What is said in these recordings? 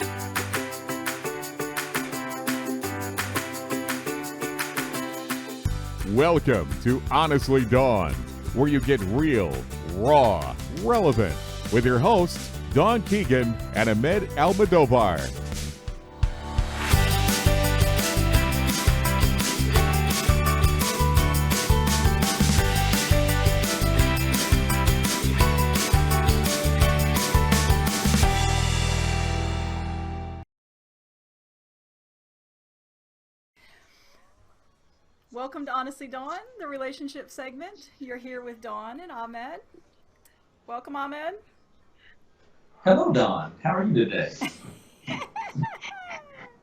Welcome to Honestly Dawn, where you get real, raw, relevant with your hosts, Dawn Keegan and Ahmed Almodovar. Welcome to Honestly Dawn, the relationship segment. You're here with Dawn and Ahmed. Welcome, Ahmed. Hello, Dawn. How are you today? It's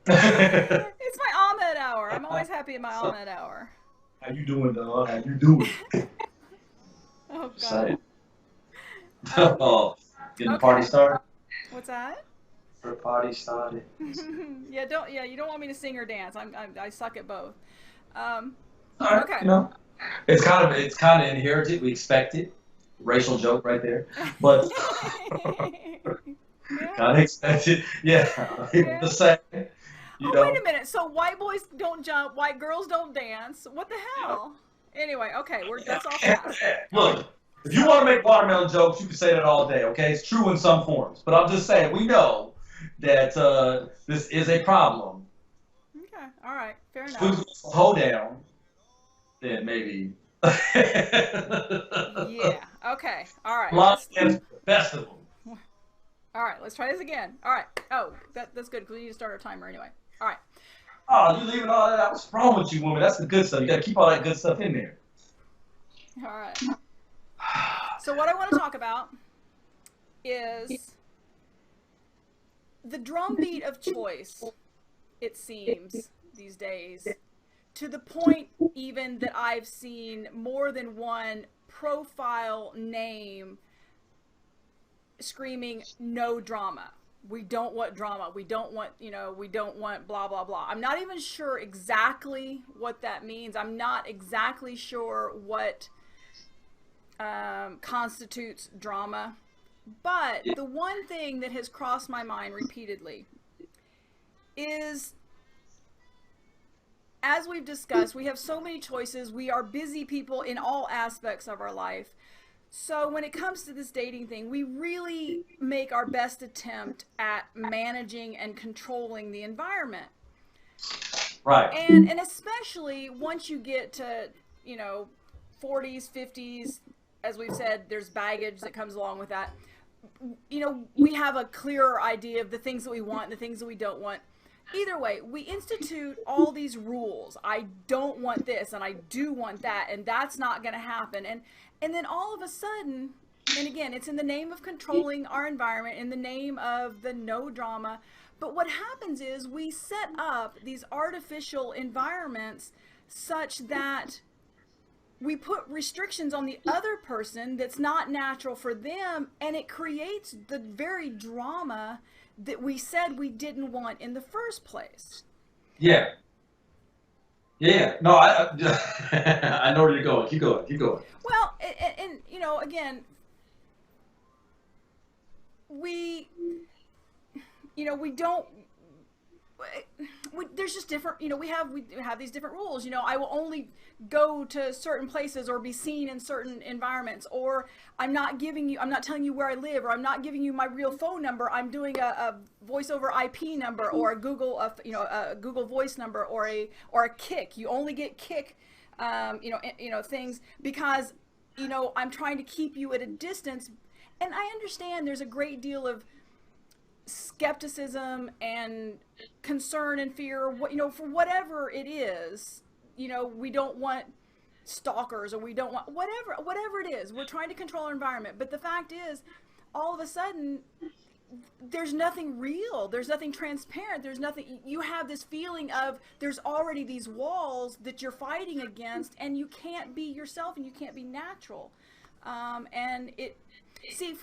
my Ahmed hour. I'm always happy in my Ahmed hour. How you doing, Dawn? How you doing? Oh, God. Excited. Getting the party started? What's that? The party started. You don't want me to sing or dance. I suck at both. All right, okay. You know, it's kind of inherited. We expect it. Racial joke right there, but kind of expected. Yeah, the same. Wait a minute. So white boys don't jump, white girls don't dance. What the hell? Anyway, okay, that's all fast. Look, if you want to make watermelon jokes, you can say that all day. Okay, it's true in some forms, but I'm just saying we know that this is a problem. Okay, all right, fair enough. If we hold down, then maybe. Yeah. Okay. All right. The best of them. All right. Let's try this again. All right. Oh, that's good because we need to start our timer anyway. All right. Oh, you leaving all that out? What's wrong with you, woman? That's the good stuff. You got to keep all that good stuff in there. All right. So what I want to talk about is the drumbeat of choice, it seems, these days, to the point even that I've seen more than one profile name screaming no drama. We don't want drama. We don't want, we don't want blah, blah, blah. I'm not even sure exactly what that means. I'm not exactly sure what constitutes drama. But the one thing that has crossed my mind repeatedly is, as we've discussed, we have so many choices. We are busy people in all aspects of our life. So when it comes to this dating thing, we really make our best attempt at managing and controlling the environment. Right. And especially once you get to, 40s, 50s, as we've said, there's baggage that comes along with that. We have a clearer idea of the things that we want and the things that we don't want. Either way, we institute all these rules. I don't want this and I do want that, and that's not going to happen. And then all of a sudden, and again, it's in the name of controlling our environment, in the name of the no drama. But what happens is we set up these artificial environments such that we put restrictions on the other person that's not natural for them, and it creates the very drama that we said we didn't want in the first place. Yeah. No, I I know where you're going. Keep going. Well, and again, we don't. There's just different. We have these different rules. I will only go to certain places or be seen in certain environments, or I'm not telling you where I live, or I'm not giving you my real phone number. I'm doing a voice over IP number, or a Google Voice number, or a Kik. You only get Kik, things because I'm trying to keep you at a distance, and I understand there's a great deal of skepticism and concern and fear, for whatever it is. We don't want stalkers, or we don't want whatever it is. We're trying to control our environment, but the fact is, all of a sudden, there's nothing real, there's nothing transparent, there's nothing. You have this feeling of there's already these walls that you're fighting against, and you can't be yourself and you can't be natural. For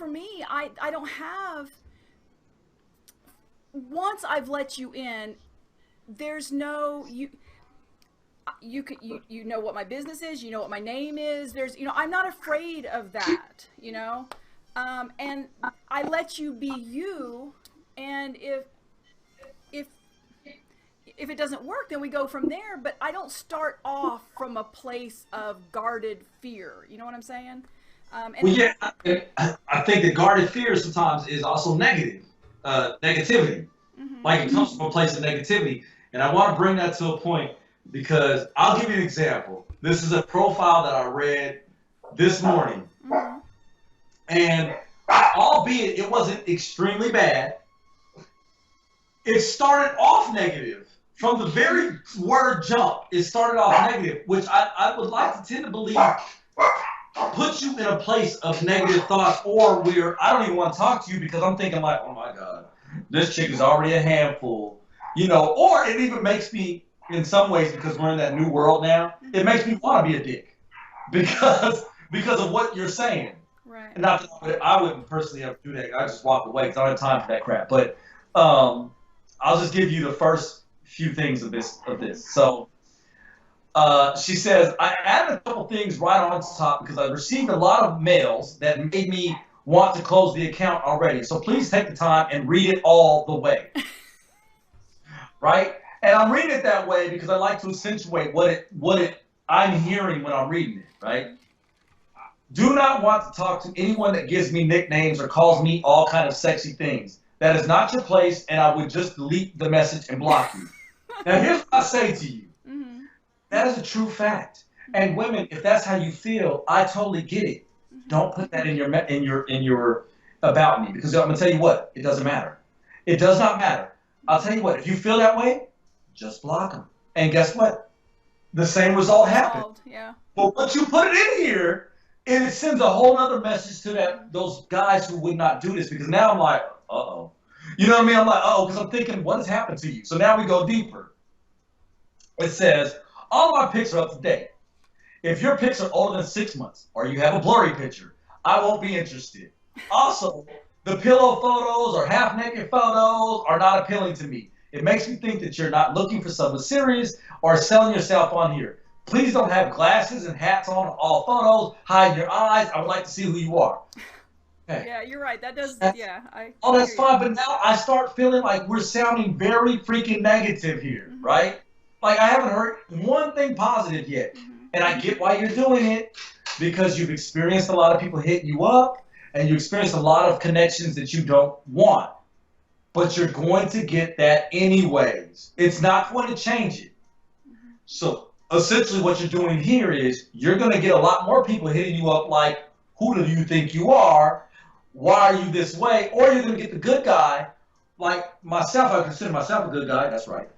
me, I don't have. Once I've let you in, there's no you know what my business is, you know what my name is. I'm not afraid of that, and I let you be you. And if it doesn't work, then we go from there. But I don't start off from a place of guarded fear. You know what I'm saying? Well, yeah, I think that guarded fear sometimes is also negativity. Like it comes from a place of negativity. And I want to bring that to a point because I'll give you an example. This is a profile that I read this morning. And albeit it wasn't extremely bad, it started off negative. From the very word jump, it started off negative, which I would like to tend to believe puts you in a place of negative thoughts or where I don't even want to talk to you because I'm thinking like, oh my God, this chick is already a handful, you know, or it even makes me, in some ways, because we're in that new world now, it makes me want to be a dick because of what you're saying. Right. And not that I wouldn't personally ever do that. I just walk away because I don't have time for that crap. But I'll just give you the first few things of this. So she says, I added a couple things right on top because I received a lot of mails that made me want to close the account already. So please take the time and read it all the way. Right? And I'm reading it that way because I like to accentuate what I'm hearing when I'm reading it, right? Do not want to talk to anyone that gives me nicknames or calls me all kind of sexy things. That is not your place, and I would just delete the message and block you. Now, here's what I say to you. That is a true fact. And women, if that's how you feel, I totally get it. Don't put that in your about me because I'm gonna tell you what, it doesn't matter. It does not matter. I'll tell you what, if you feel that way, just block them. And guess what? The same result happened. Yeah. But once you put it in here, it sends a whole other message to those guys who would not do this because now I'm like, uh-oh. You know what I mean? I'm like, uh-oh, because I'm thinking, what has happened to you? So now we go deeper. It says, all my pics are up to date. If your pics are older than 6 months or you have a blurry picture, I won't be interested. Also, the pillow photos or half-naked photos are not appealing to me. It makes me think that you're not looking for something serious or selling yourself on here. Please don't have glasses and hats on all photos. Hide your eyes. I would like to see who you are. Okay. Yeah, you're right. That does, That's fine. But now I start feeling like we're sounding very freaking negative here, right? Like I haven't heard one thing positive yet. And I get why you're doing it because you've experienced a lot of people hitting you up and you experienced a lot of connections that you don't want. But you're going to get that anyways. It's not going to change it. So essentially what you're doing here is you're going to get a lot more people hitting you up like, who do you think you are? Why are you this way? Or you're going to get the good guy, like myself. I consider myself a good guy. That's right.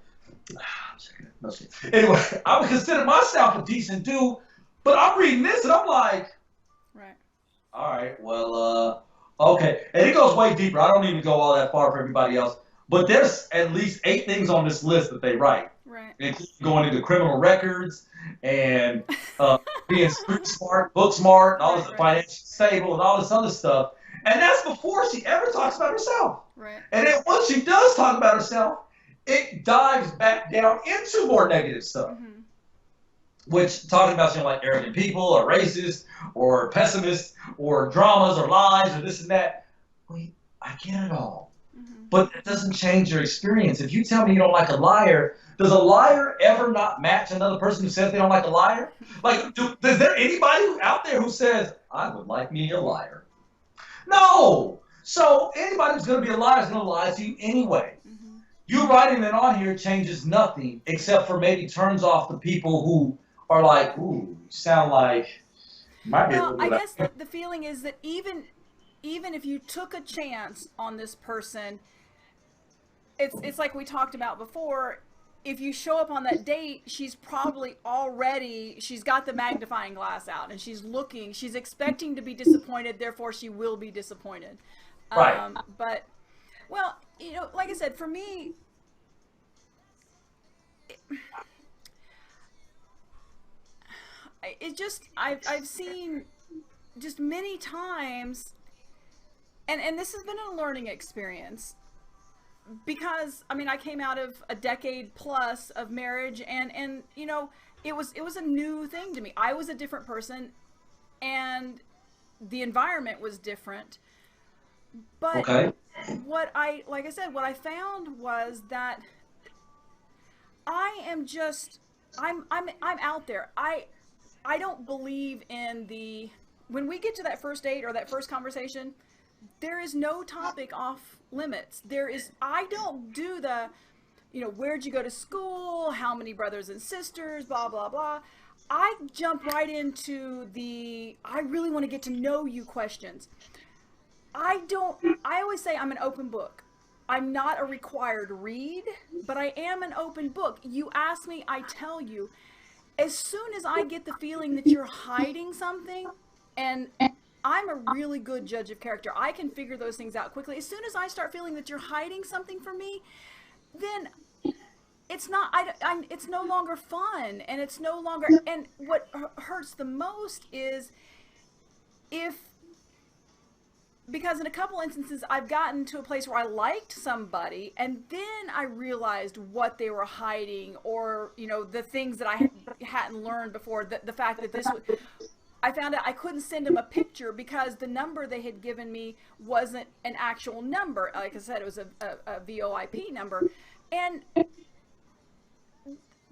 Anyway, I would consider myself a decent dude, but I'm reading this and I'm like, right. All right, well, okay. And it goes way deeper. I don't even go all that far for everybody else. But there's at least 8 things on this list that they write. Right. Including going into criminal records and being street smart, book smart, and all this financial stable and all this other stuff. And that's before she ever talks about herself. Right. And then once she does talk about herself, it dives back down into more negative stuff. Which, talking about, like arrogant people or racist or pessimists or dramas or lies or this and that. Well, I get it all. But it doesn't change your experience. If you tell me you don't like a liar, does a liar ever not match another person who says they don't like a liar? Like, is there anybody out there who says, I would like me a liar? No. So anybody who's going to be a liar is going to lie to you anyway. You writing it on here changes nothing except for maybe turns off the people who are like, ooh, you sound like might be a little I bit guess the feeling is that even if you took a chance on this person, it's like we talked about before. If you show up on that date, she's probably she's got the magnifying glass out and she's expecting to be disappointed, therefore she will be disappointed. Right. But, well, you know, like I said, for me, I've seen just many times, and this has been a learning experience, because I mean I came out of a decade plus of marriage, and you know, it was a new thing to me. I was a different person and the environment was different. But what I found was that I am just, I'm out there. I don't believe in the, when we get to that first date or that first conversation, there is no topic off limits. I don't do the, where'd you go to school? How many brothers and sisters? Blah, blah, blah. I jump right into I really want to get to know you questions. I always say I'm an open book. I'm not a required read, but I am an open book. You ask me, I tell you. As soon as I get the feeling that you're hiding something, and I'm a really good judge of character, I can figure those things out quickly. As soon as I start feeling that you're hiding something from me, then it's not, it's no longer fun, and it's no longer, and what hurts the most is because in a couple instances I've gotten to a place where I liked somebody and then I realized what they were hiding, or the things that I hadn't learned before, the fact that I found out I couldn't send them a picture because the number they had given me wasn't an actual number. Like I said, it was a VoIP number, and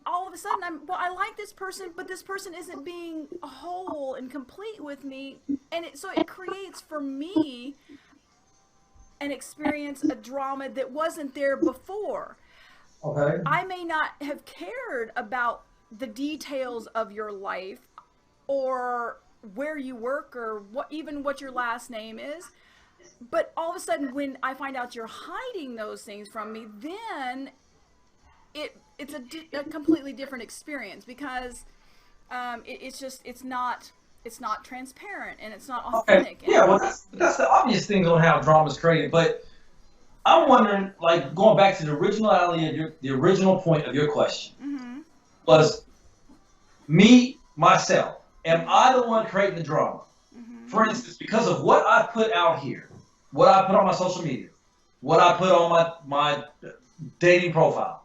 all of a sudden I like this person, but this person isn't being whole and complete with me, and so it creates for me an experience, a drama that wasn't there before. Okay. I may not have cared about the details of your life or where you work or even what your last name is, but all of a sudden when I find out you're hiding those things from me, then it's a completely different experience, because it's not transparent and it's not authentic. Okay. Yeah, well, that's the obvious thing on how drama's created. But I'm wondering, like, going back to the originality of the original point of your question, was me, myself. Am I the one creating the drama? For instance, because of what I put out here, what I put on my social media, what I put on my dating profile,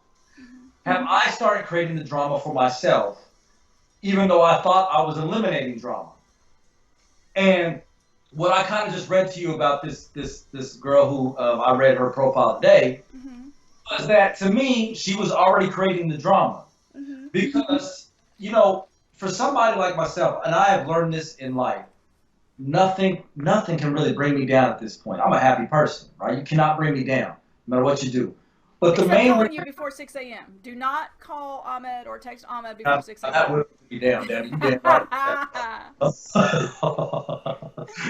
have I started creating the drama for myself, even though I thought I was eliminating drama? And what I kind of just read to you about this girl who I read her profile today, was that to me, she was already creating the drama. Because, for somebody like myself, and I have learned this in life, nothing can really bring me down at this point. I'm a happy person, right? You cannot bring me down, no matter what you do. But the main calling you before 6 a.m. Do not call Ahmed or text Ahmed before 6 a.m. That would be down, Daddy. You damn right.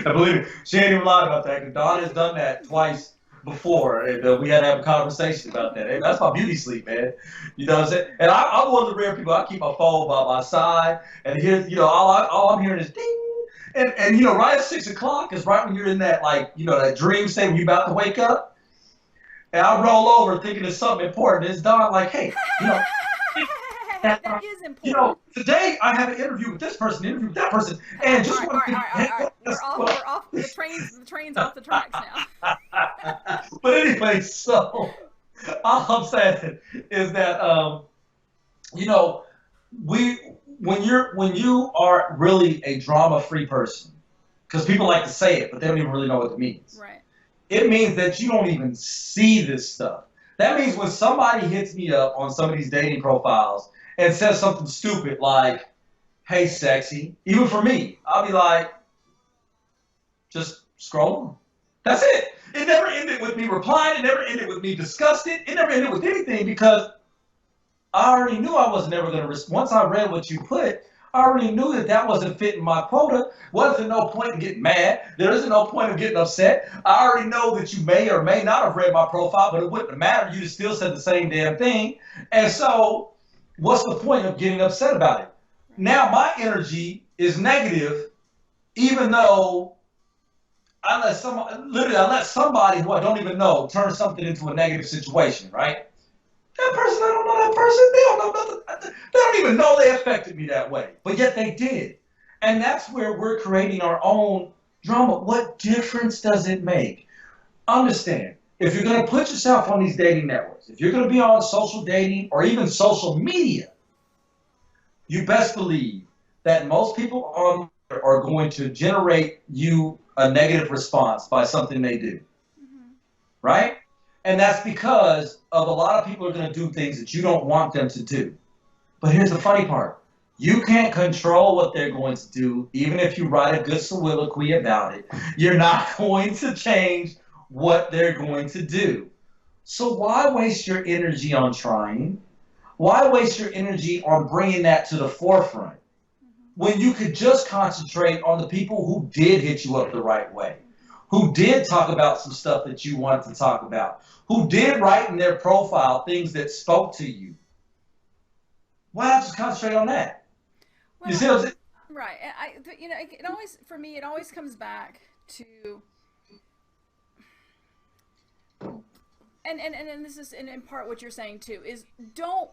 And believe me, she ain't even lied about that, because Dawn has done that twice before, and we had to have a conversation about that. Hey, that's my beauty sleep, man. You know what I'm saying? And I'm one of the rare people. I keep my phone by my side, and here's, all I'm hearing is ding, and right at 6 o'clock is right when you're in that, like, that dream state when you're about to wake up. And I roll over thinking it's something important. It's Dawn, like, hey, that is important. Today I have an interview with this person, interview with that person, and just all right. We're off. The train's off the tracks now. But anyway, so all I'm saying is that when you are really a drama-free person, because people like to say it, but they don't even really know what it means. Right. It means that you don't even see this stuff. That means when somebody hits me up on some of these dating profiles and says something stupid like, hey, sexy, even for me, I'll be like, just scroll on. That's it. It never ended with me replying. It never ended with me discussing it. It never ended with anything, because I already knew I was never going to once I read what you put, I already knew that wasn't fitting my quota. Wasn't no point in getting mad. There isn't no point of getting upset. I already know that you may or may not have read my profile, but it wouldn't have mattered. You still said the same damn thing. And so what's the point of getting upset about it? Now my energy is negative, even though I let somebody who I don't even know turn something into a negative situation, right? That person, I don't know that person. They don't know nothing. They don't even know they affected me that way. But yet they did. And that's where we're creating our own drama. What difference does it make? Understand, if you're going to put yourself on these dating networks, if you're going to be on social dating or even social media, you best believe that most people on there are going to generate you a negative response by something they do. Right? And that's because of a lot of people are going to do things that you don't want them to do. But here's the funny part. You can't control what they're going to do, even if you write a good soliloquy about it. You're not going to change what they're going to do. So why waste your energy on trying? Why waste your energy on bringing that to the forefront when you could just concentrate on the people who did hit you up the right way, who did talk about some stuff that you wanted to talk about, who did write in their profile things that spoke to you? Why not just concentrate on that? Well, you see what I'm saying? Right. It always, for me, it always comes back to, and this is in part what you're saying too, is don't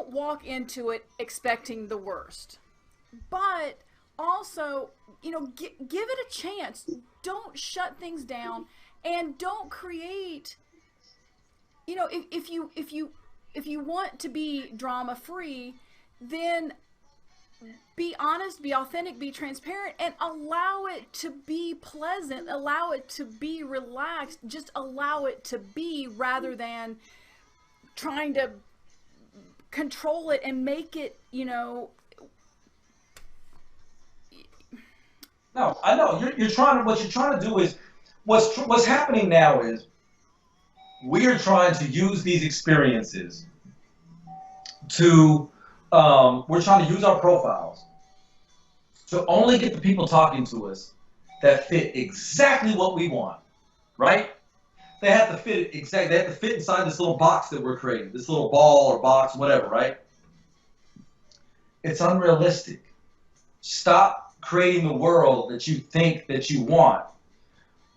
walk into it expecting the worst, but also, give it a chance. Don't shut things down, and don't create, if you want to be drama free, then be honest, be authentic, be transparent, and allow it to be pleasant, allow it to be relaxed, just allow it to be, rather than trying to control it and make it, No, I know. What you're trying to do is, what's happening now is, we are trying to use these experiences to, we're trying to use our profiles to only get the people talking to us that fit exactly what we want, right? They have to fit exactly. They have to fit inside this little box that we're creating, this little ball or box, whatever, right? It's unrealistic. Stop creating the world that you think that you want,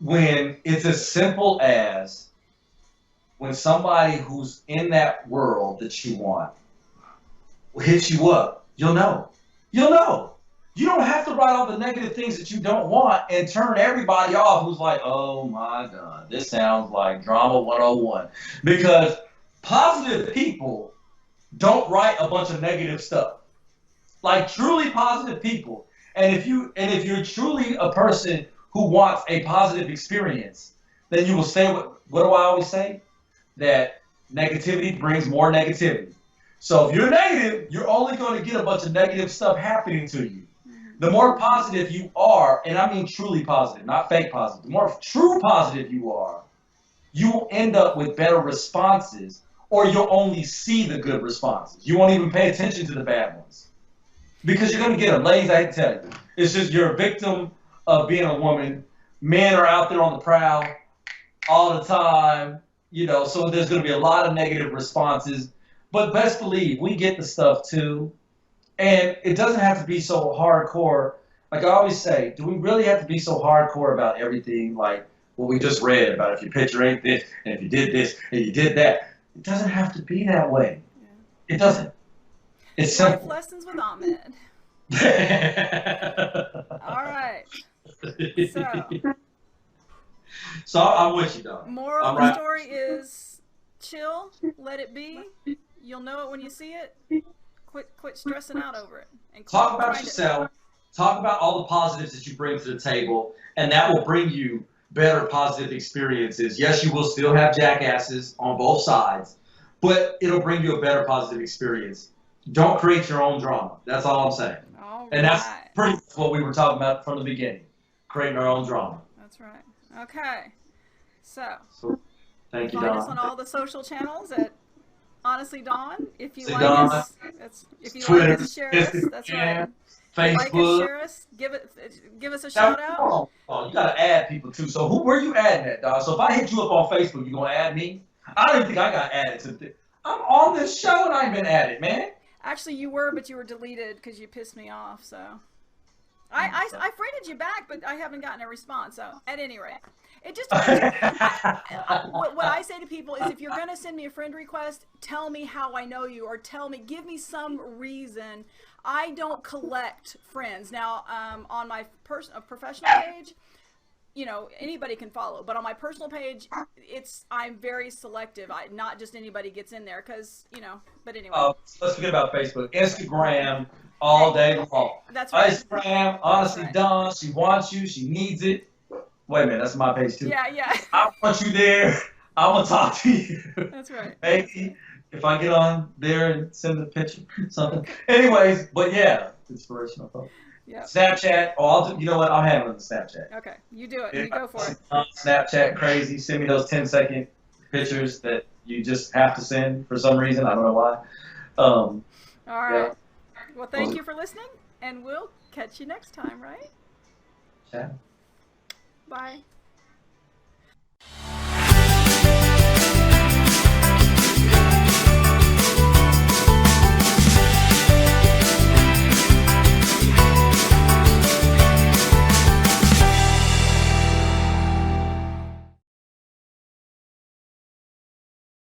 when it's as simple as, when somebody who's in that world that you want hits you up, you'll know. You'll know. You don't have to write all the negative things that you don't want and turn everybody off who's like, oh my God, this sounds like drama 101. Because positive people don't write a bunch of negative stuff. Like truly positive people. And if you're truly a person who wants a positive experience, then you will say, what do I always say? That negativity brings more negativity. So if you're negative, you're only going to get a bunch of negative stuff happening to you. The more positive you are, and I mean truly positive, not fake positive, the more true positive you are, you will end up with better responses, or you'll only see the good responses. You won't even pay attention to the bad ones. Because you're going to get them. Ladies, I tell you, it's just you're a victim of being a woman. Men are out there on the prowl all the time. So there's going to be a lot of negative responses. But best believe, we get the stuff too. And it doesn't have to be so hardcore. Like I always say, do we really have to be so hardcore about everything? Like what we just read about, if your picture ain't this, and if you did this, and you did that. It doesn't have to be that way. Yeah. It doesn't. It's simple. Life lessons with Ahmed. All right. So I'm with you, though. Moral of the story is chill, let it be. You'll know it when you see it. Quit stressing out over it. And talk about yourself. Talk about all the positives that you bring to the table, and that will bring you better positive experiences. Yes, you will still have jackasses on both sides, but it'll bring you a better positive experience. Don't create your own drama. That's all I'm saying. All and that's pretty much what we were talking about from the beginning. Creating our own drama. That's right. Okay. So thank you, Dawn. Find us on all the social channels at Honestly Dawn. If you like us, Twitter, like us, share us. That's right. Facebook, like us, share us, give us a shout out. Oh, you gotta add people too. So where you adding at, dog? So if I hit you up on Facebook, you gonna add me? I don't even think I got added to. I'm on this show and I ain't been added, man. Actually, you were, but you were deleted because you pissed me off. So I friended you back, but I haven't gotten a response. So at any rate, it just what I say to people is, if you're gonna send me a friend request, tell me how I know you, or give me some reason. I don't collect friends. Now, on my professional page, anybody can follow, but on my personal page, I'm very selective. Not just anybody gets in there, because but anyway. Let's forget about Facebook. Instagram all day long. That's right. Instagram, Honestly Dawn, she wants you, she needs it. Wait a minute, that's my page too. Yeah. I want you there. I want to talk to you. That's right. Maybe if I get on there and send a picture, something. Anyways, but yeah, inspirational folks. Yeah. Snapchat. Oh, you know what? I'll handle the Snapchat. Okay, you do it. You go for it. Snapchat crazy. Send me those 10-second pictures that you just have to send for some reason. I don't know why. All right. Yeah. Well, thank you for listening, and we'll catch you next time, right? Yeah. Bye.